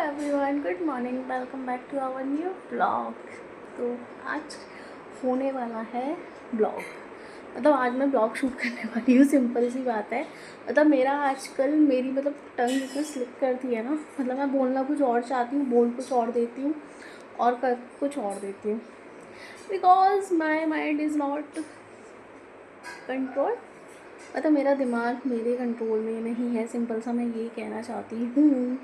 Everyone, good morning, welcome back to our new blog. तो आज होने वाला है ब्लॉग, मतलब आज मैं ब्लॉग शूट करने वाली हूँ। सिंपल सी बात है। मतलब मेरा आजकल मेरी टंग इतना स्लिप करती है ना, मतलब मैं बोलना कुछ और चाहती हूँ, बोल कुछ और देती हूँ और कर कुछ और देती हूँ, because my mind is not control. मतलब मेरा दिमाग मेरे कंट्रोल में नहीं है, सिंपल सा मैं ये कहना चाहती हूँ,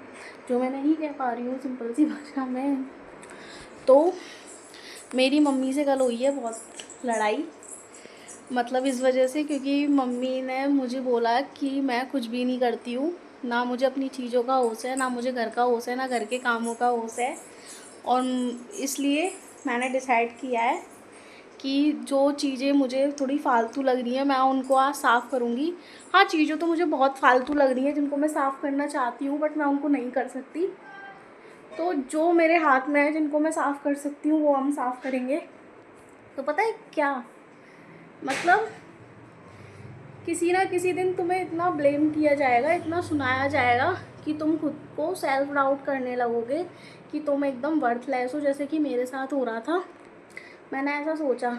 जो मैं नहीं कह पा रही हूँ सिंपल सी भाषा में। तो मेरी मम्मी से कल हुई है बहुत लड़ाई, मतलब इस वजह से क्योंकि मम्मी ने मुझे बोला कि मैं कुछ भी नहीं करती हूँ, ना मुझे अपनी चीज़ों का होश है, ना मुझे घर का होश है, ना घर के कामों का होश है। और इसलिए मैंने डिसाइड किया है कि जो चीज़ें मुझे थोड़ी फ़ालतू लग रही हैं मैं उनको आज साफ़ करूँगी। हाँ, चीज़ें तो मुझे बहुत फ़ालतू लग रही हैं जिनको मैं साफ़ करना चाहती हूँ, बट मैं उनको नहीं कर सकती। तो जो मेरे हाथ में है, जिनको मैं साफ़ कर सकती हूँ, वो हम साफ़ करेंगे। तो पता है क्या, मतलब किसी ना किसी दिन तुम्हें इतना ब्लेम किया जाएगा, इतना सुनाया जाएगा कि तुम खुद को सेल्फ डाउट करने लगोगे कि तुम एकदम वर्थलेस हो, जैसे कि मेरे साथ हो रहा था। मैंने ऐसा सोचा,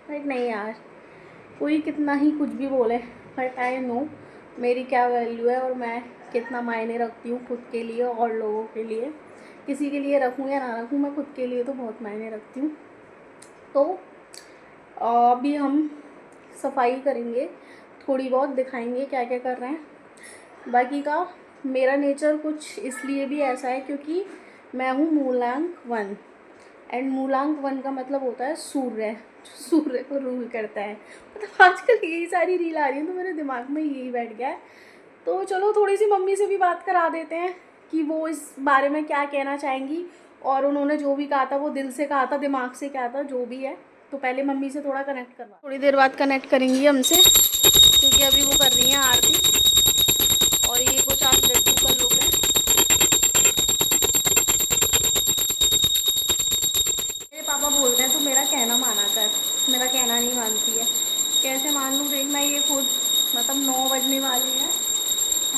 बट नहीं यार, कोई कितना ही कुछ भी बोले, बट आई नो मेरी क्या वैल्यू है और मैं कितना मायने रखती हूँ खुद के लिए और लोगों के लिए। किसी के लिए रखूँ या ना रखूँ, मैं खुद के लिए तो बहुत मायने रखती हूँ। तो अभी हम सफाई करेंगे, थोड़ी बहुत दिखाएंगे क्या क्या कर रहे हैं। बाकी का मेरा नेचर कुछ इसलिए भी ऐसा है क्योंकि मैं हूँ मूलांक 1, एंड मूलांक 1 का मतलब होता है सूर्य, सूर्य को रूल करता है। मतलब आजकल यही सारी रील आ रही है तो मेरे दिमाग में यही बैठ गया है। तो चलो थोड़ी सी मम्मी से भी बात करा देते हैं कि वो इस बारे में क्या कहना चाहेंगी, और उन्होंने जो भी कहा था वो दिल से कहा था, दिमाग से क्या था, जो भी है। तो पहले मम्मी से थोड़ा कनेक्ट करवा, थोड़ी देर बाद कनेक्ट करेंगी हमसे, क्योंकि अभी वो कर रही हैं आरती और ये कुछ आप लड्डू का लोग हैं। मेरे पापा बोलते हैं तो मेरा कहना माना कर, मेरा कहना नहीं मानती है। कैसे मान लूँ, देखना ये खुद, मतलब 9 बजने वाली है,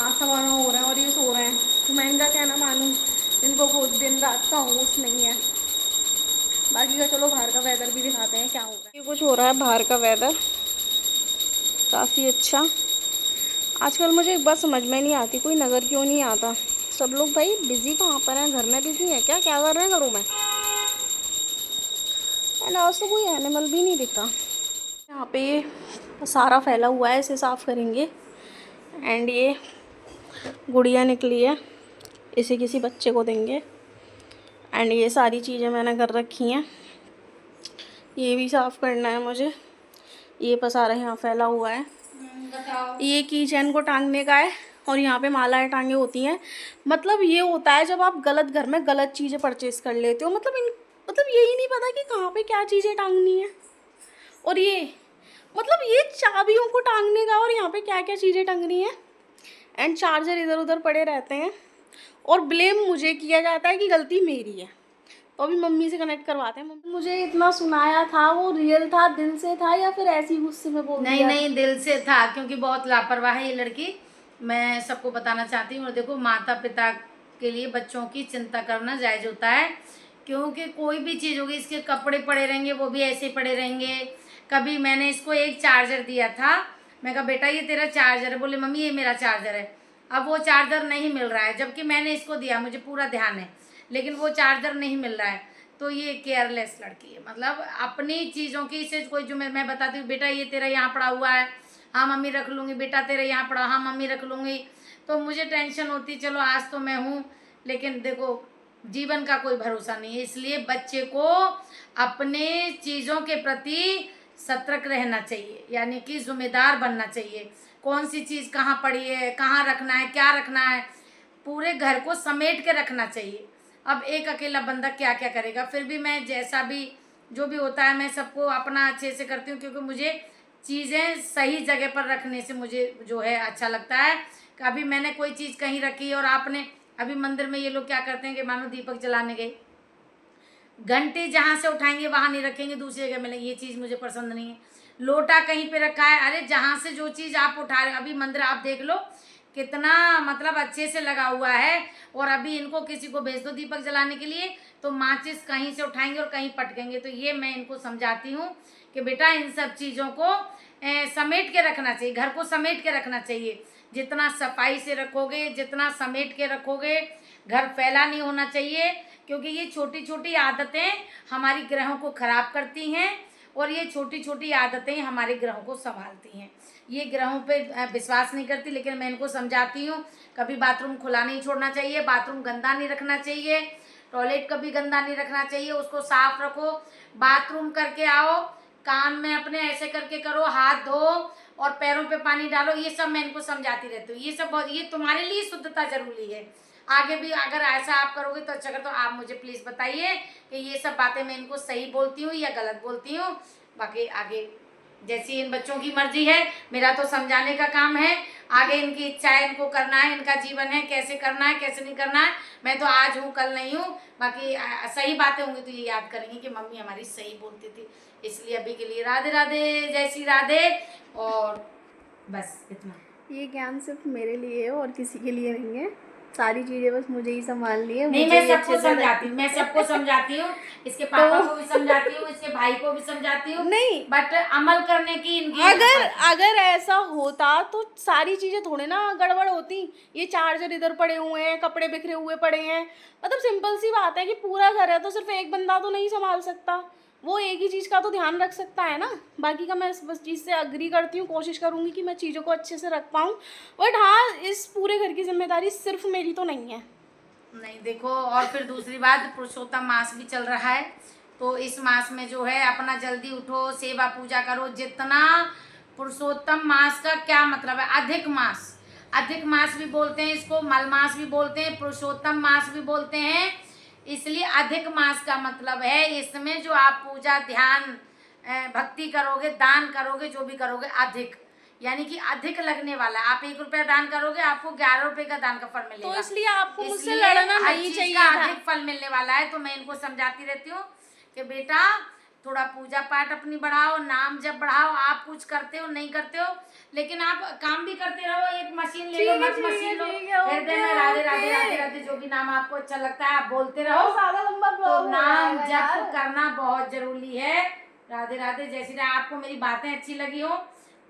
8 सवा 9 हो रहे हैं और ये सो रहे हैं, तो मैं इनका कहना मानूँ? इनको खुद दिन रात का होश नहीं है। बाकी का चलो बाहर का वेदर भी दिखाते हैं क्या हो रहा है। ये कुछ हो रहा है बाहर का वेदर, काफ़ी अच्छा। आजकल मुझे एक बात समझ में नहीं आती, कोई नज़र क्यों नहीं आता। सब लोग भाई बिज़ी कहाँ पर हैं, घर में बिज़ी हैं क्या, क्या कर रहे हैं घरों में। एंड आज तो कोई एनिमल भी नहीं दिख रहा। यहाँ पे ये सारा फैला हुआ है, इसे साफ़ करेंगे। एंड ये गुड़िया निकली है, इसे किसी बच्चे को देंगे। एंड ये सारी चीज़ें मैंने कर रखी हैं, ये भी साफ़ करना है मुझे। ये पसारा यहाँ फैला हुआ है, ये की चैन को टांगने का है, और यहाँ पे मालाएं टांगे होती हैं। मतलब ये होता है जब आप गलत घर में गलत चीज़ें परचेज़ कर लेते हो, मतलब यही नहीं पता कि कहाँ पे क्या चीज़ें टांगनी है। और ये चाबियों को टांगने का, और यहाँ पे क्या क्या चीज़ें टंगनी है। एंड चार्जर इधर उधर पड़े रहते हैं, और ब्लेम मुझे किया जाता है कि गलती मेरी है। तो अभी मम्मी से कनेक्ट करवाते हैं। मम्मी, मुझे इतना सुनाया था, वो रियल था, दिल से था, या फिर ऐसी गुस्से में बोल नहीं दिया? नहीं, दिल से था, क्योंकि बहुत लापरवाह है ये लड़की। मैं सबको बताना चाहती हूँ। और देखो, माता पिता के लिए बच्चों की चिंता करना जायज़ होता है, क्योंकि कोई भी चीज़ होगी, इसके कपड़े पड़े रहेंगे, वो भी ऐसे पड़े रहेंगे। कभी मैंने इसको एक चार्जर दिया था, मैं कहा बेटा ये तेरा चार्जर है, बोले मम्मी ये मेरा चार्जर है। अब वो चार्जर नहीं मिल रहा है, जबकि मैंने इसको दिया, मुझे पूरा ध्यान है, लेकिन वो चार्जर नहीं मिल रहा है। तो ये केयरलेस लड़की है, मतलब अपनी चीज़ों की इसे कोई जो मैं बताती हूँ बेटा ये तेरा यहाँ पड़ा हुआ है, हाँ मम्मी रख लूँगी, बेटा तेरे यहाँ पड़ा, हाँ मम्मी रख लूँगी। तो मुझे टेंशन होती, चलो आज तो मैं हूँ, लेकिन देखो जीवन का कोई भरोसा नहीं है, इसलिए बच्चे को अपने चीज़ों के प्रति सतर्क रहना चाहिए, यानी कि जिम्मेदार बनना चाहिए। कौन सी चीज़ कहाँ पड़ी है, कहाँ रखना है, क्या रखना है, पूरे घर को समेट के रखना चाहिए। अब एक अकेला बंदा क्या क्या करेगा। फिर भी मैं जैसा भी जो भी होता है मैं सबको अपना अच्छे से करती हूँ, क्योंकि मुझे चीज़ें सही जगह पर रखने से मुझे जो है अच्छा लगता है। कभी मैंने कोई चीज़ कहीं रखी और आपने, अभी मंदिर में ये लोग क्या करते हैं कि मानो दीपक जलाने गए, घंटे जहाँ से उठाएंगे वहाँ नहीं रखेंगे, दूसरी जगह मिलेंगे, ये चीज़ मुझे पसंद नहीं है। लोटा कहीं पे रखा है, अरे जहाँ से जो चीज़ आप उठा रहे, अभी मंदिर आप देख लो कितना मतलब अच्छे से लगा हुआ है। और अभी इनको किसी को भेज दो दीपक जलाने के लिए तो माचिस कहीं से उठाएंगे और कहीं पटकेंगे। तो ये मैं इनको समझाती हूँ कि बेटा इन सब चीज़ों को समेट के रखना चाहिए, घर को समेट के रखना चाहिए। जितना सफाई से रखोगे, जितना समेट के रखोगे, घर फैला नहीं होना चाहिए, क्योंकि ये छोटी छोटी आदतें हमारी ग्रहों को खराब करती हैं और ये छोटी छोटी आदतें हमारे ग्रहों को संभालती हैं। ये ग्रहों पे विश्वास नहीं करती, लेकिन मैं इनको समझाती हूँ कभी बाथरूम खुला नहीं छोड़ना चाहिए, बाथरूम गंदा नहीं रखना चाहिए, टॉयलेट कभी गंदा नहीं रखना चाहिए, उसको साफ रखो। बाथरूम करके आओ, कान में अपने ऐसे करके करो, हाथ धो और पैरों पे पानी डालो। ये सब मैं इनको समझाती रहती हूँ। ये सब बहुत, ये तुम्हारे लिए शुद्धता जरूरी है। आगे भी अगर ऐसा आप करोगे तो अच्छा कर, तो आप मुझे प्लीज़ बताइए कि ये सब बातें मैं इनको सही बोलती हूँ या गलत बोलती हूँ। बाकी आगे जैसी इन बच्चों की मर्जी है, मेरा तो समझाने का काम है। आगे इनकी इच्छा है, इनको करना है, इनका जीवन है, कैसे करना है कैसे नहीं करना है। मैं तो आज हूँ कल नहीं हूँ। बाकी सही बातें होंगी तो ये याद करेंगे कि मम्मी हमारी सही बोलती थी। इसलिए अभी के लिए राधे राधे, जय श्री राधे। और बस इतना। ये ज्ञान सिर्फ मेरे लिए है और किसी के लिए नहीं है। सारी चीजें बस मुझे ही संभालनी है। नहीं, मैं सबको समझाती हूँ, मैं सबको समझाती हूँ। इसके पापा को भी समझाती हूँ, इसके भाई को भी समझाती हूँ। नहीं, बट अमल करने की इनकी अगर ऐसा होता तो सारी चीजें थोड़े ना गड़बड़ होती। ये चार्जर इधर पड़े हुए हैं, कपड़े बिखरे हुए पड़े हैं, मतलब सिंपल सी बात है कि पूरा घर है तो सिर्फ एक बंदा तो नहीं संभाल सकता। वो एक ही चीज़ का तो ध्यान रख सकता है ना। बाकी का मैं बस चीज़ से अग्री करती हूँ, कोशिश करूँगी कि मैं चीज़ों को अच्छे से रख पाऊँ। बट हाँ, इस पूरे घर की जिम्मेदारी सिर्फ मेरी तो नहीं है। नहीं देखो, और फिर दूसरी बात, पुरुषोत्तम मास भी चल रहा है, तो इस मास में जो है अपना जल्दी उठो, सेवा पूजा करो। जितना पुरुषोत्तम मास का क्या मतलब है, अधिक मास, अधिक मास भी बोलते हैं इसको, मल मास भी बोलते हैं, पुरुषोत्तम मास भी बोलते हैं। इसलिए अधिक मास का मतलब है इसमें जो आप पूजा ध्यान भक्ति करोगे, दान करोगे, जो भी करोगे, अधिक यानी कि अधिक लगने वाला। आप 1 रुपया दान करोगे, आपको 11 रुपए का दान का फल मिलेगा। तो इसलिए आपको मुझसे लड़ना नहीं चाहिए था। अधिक फल मिलने वाला है। तो मैं इनको समझाती रहती हूँ कि बेटा थोड़ा पूजा पाठ अपनी बढ़ाओ, नाम जब बढ़ाओ। आप कुछ करते हो नहीं करते हो, लेकिन आप काम भी करते रहो। एक मशीन ले लो, मत मशीन लो, हृदय में राधे राधे राधे राधे, जो भी नाम आपको अच्छा लगता है आप बोलते रहो। तो नाम जप करना बहुत जरूरी है। राधे राधे, जैसे आपको मेरी बातें अच्छी लगी हो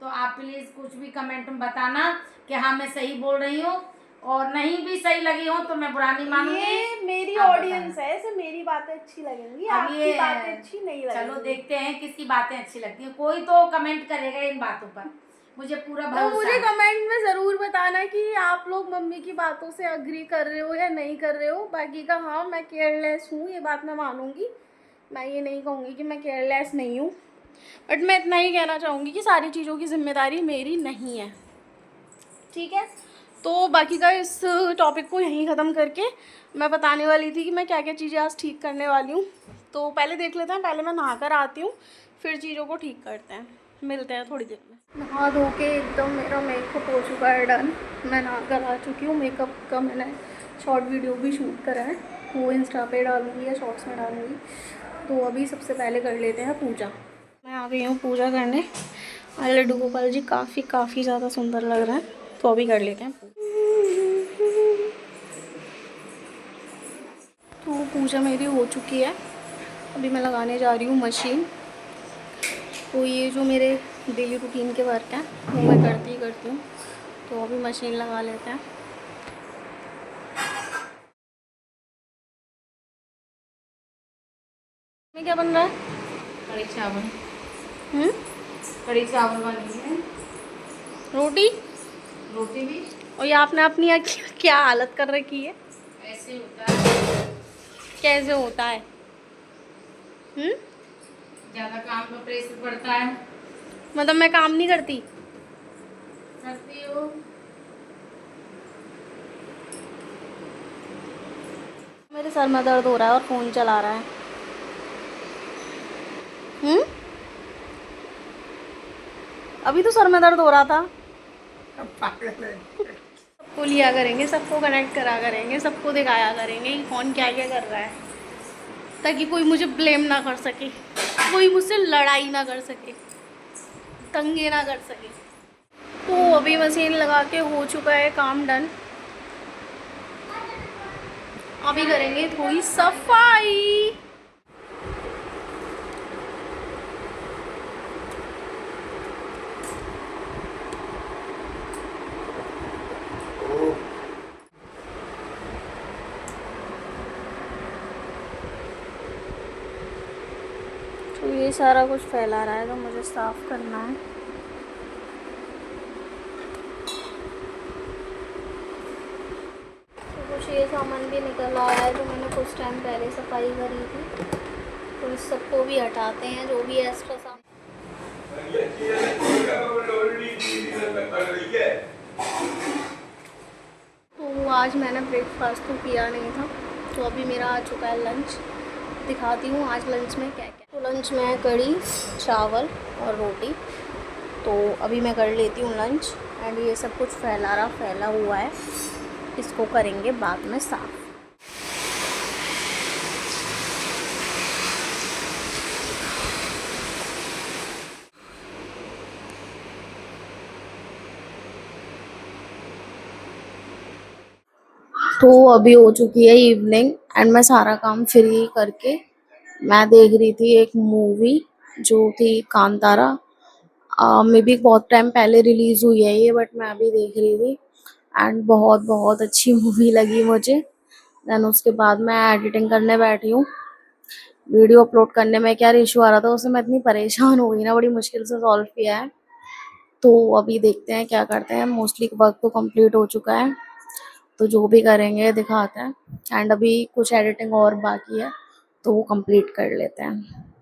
तो आप प्लीज कुछ भी कमेंट में बताना कि हाँ मैं सही बोल रही हूँ, और नहीं भी सही लगी हो तो मैं बुरा नहीं मानूंगी। ये मेरी ऑडियंस है, इसे मेरी बातें अच्छी लगेंगी, आपकी बातें अच्छी नहीं लगेंगी। चलो देखते हैं किसकी बातें अच्छी लगती हैं। कोई तो कमेंट करेगा इन बातों पर, मुझे पूरा भरोसा है। तो मुझे कमेंट में ज़रूर बताना कि आप लोग मम्मी की बातों से अग्री कर रहे हो या नहीं कर रहे हो। बाकी का हाँ, मैं केयरलेस हूँ, ये बात मैं मानूंगी। मैं ये नहीं कहूँगी कि मैं केयरलेस नहीं हूँ, बट मैं इतना ही कहना चाहूँगी कि सारी चीज़ों की जिम्मेदारी मेरी नहीं है। ठीक है, तो बाकी का इस टॉपिक को यहीं ख़त्म करके मैं बताने वाली थी कि मैं क्या क्या चीज़ें आज ठीक करने वाली हूँ। तो पहले देख लेते हैं, पहले मैं नहा कर आती हूँ, फिर चीज़ों को ठीक करते हैं। मिलते हैं थोड़ी देर में। नहा धो के एकदम मेरा मेकअप हो चुका है डन। मैं नहा कर आ चुकी हूँ। मेकअप का मैंने शॉर्ट वीडियो भी शूट करा है, वो इंस्टा पे डालूँगी या शॉर्ट्स में डालूँगी। तो अभी सबसे पहले कर लेते हैं पूजा। मैं आ गई हूँ पूजा करने। लड्डू गोपाल जी काफ़ी ज़्यादा सुंदर लग रहा है, तो अभी कर लेते हैं। तो पूजा मेरी हो चुकी है, अभी मैं लगाने जा रही हूँ मशीन। तो ये जो मेरे डेली रूटीन के वर्क हैं वो मैं करती हूँ। तो अभी मशीन लगा लेते हैं। में क्या बन रहा है? कड़ी चावल। कड़ी चावल बनी है। रोटी रोटी भी। और ये आपने अपनी क्या हालत कर रखी है? ऐसे होता है। कैसे होता है? ज़्यादा काम का प्रेशर पड़ता है। मतलब मैं काम नहीं करती? करती हो। मेरे सर में दर्द हो रहा है और फ़ोन चला रहा है। अभी तो सर में दर्द हो रहा था। सबको लिया करेंगे, सबको कनेक्ट करा करेंगे, सबको दिखाया करेंगे कि कौन क्या क्या कर रहा है, ताकि कोई मुझे ब्लेम ना कर सके, कोई मुझसे लड़ाई ना कर सके, तंगे ना कर सके। तो अभी मशीन लगा के हो चुका है काम डन। अभी करेंगे थोड़ी सफाई। तो ये सारा कुछ फैला रहा है तो मुझे साफ करना है। तो कुछ ये सामान भी निकल आया है जो मैंने कुछ टाइम पहले सफाई करी थी, तो इस सबको भी हटाते हैं जो भी एक्स्ट्रा सामान। तो आज मैंने ब्रेकफास्ट तो किया नहीं था, तो अभी मेरा आ चुका है लंच। दिखाती हूँ आज लंच में क्या क्या। तो लंच में है कढ़ी चावल और रोटी। तो अभी मैं कर लेती हूँ लंच। एंड ये सब कुछ फैला हुआ है, इसको करेंगे बाद में साफ़। तो अभी हो चुकी है इवनिंग एंड मैं सारा काम फ्री करके मैं देख रही थी एक मूवी जो थी कांतारा। मे बी बहुत टाइम पहले रिलीज हुई है ये, बट मैं अभी देख रही थी एंड बहुत बहुत अच्छी मूवी लगी मुझे। देन उसके बाद मैं एडिटिंग करने बैठी हूँ। वीडियो अपलोड करने में क्या इशू आ रहा था उससे मैं इतनी परेशान हो गई ना, बड़ी मुश्किल से सॉल्व किया है। तो अभी देखते हैं क्या करते हैं। मोस्टली वर्क तो कंप्लीट हो चुका है, तो जो भी करेंगे दिखाते हैं। एंड अभी कुछ एडिटिंग और बाकी है तो वो कंप्लीट कर लेते हैं।